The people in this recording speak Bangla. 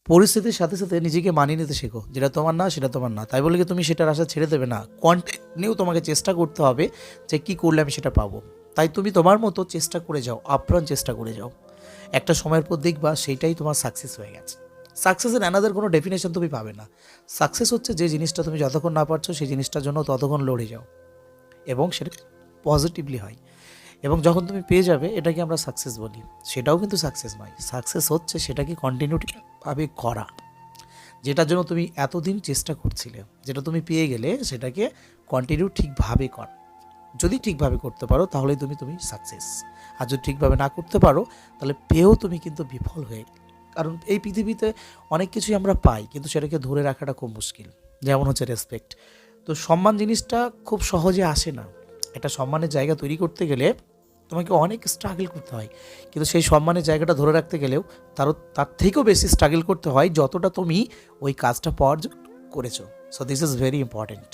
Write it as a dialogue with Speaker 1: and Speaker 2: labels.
Speaker 1: পরিস্থিতির সাথে সাথে নিজেকে মানিয়ে নিতে শেখো। যেটা তোমার না সেটা তোমার না, তাই বলে কি তুমি সেটার আশা ছেড়ে দেবে না। কন্টিনিউ তোমাকে চেষ্টা করতে হবে যে কী করলে আমি সেটা পাবো। তাই তুমি তোমার মতো চেষ্টা করে যাও, আপ্রাণ চেষ্টা করে যাও। একটা সময়ের পর দেখবা সেইটাই তোমার সাকসেস হয়ে গেছে। সাকসেসের অ্যানাদার কোনো ডেফিনেশন তুমি পাবে না। সাকসেস হচ্ছে যে জিনিসটা তুমি যতক্ষণ না পারছো সেই জিনিসটার জন্য ততক্ষণ লড়ে যাও এবং সেটা পজিটিভলি হয়। এবং যখন তুমি পেয়ে যাবে এটাকে আমরা সাকসেস বলি, সেটাও কিন্তু সাকসেস নয়। সাকসেস হচ্ছে সেটাকে কন্টিনিউটিভাবে করা, যেটার জন্য তুমি এতদিন চেষ্টা করছিলে, যেটা তুমি পেয়ে গেলে সেটাকে কন্টিনিউ ঠিকভাবে কর। যদি ঠিকভাবে করতে পারো তাহলেই তুমি তুমি সাকসেস। আর যদি ঠিকভাবে না করতে পারো তাহলে পেয়েও তুমি কিন্তু বিফল হয়ে গেলে। কারণ এই পৃথিবীতে অনেক কিছুই আমরা পাই কিন্তু সেটাকে ধরে রাখাটা খুব মুশকিল। যেমন হচ্ছে রেসপেক্ট। তো সম্মান জিনিসটা খুব সহজে আসে না। একটা সম্মানের জায়গা তৈরি করতে গেলে তোমাকে অনেক স্ট্রাগল করতে হয়, কিন্তু সেই সম্মানের জায়গাটা ধরে রাখতে গেলেও তার থেকেও বেশি স্ট্রাগল করতে হয় যতটা তুমি ওই কাজটা পাওয়ার জন্য করেছো। So this is very important.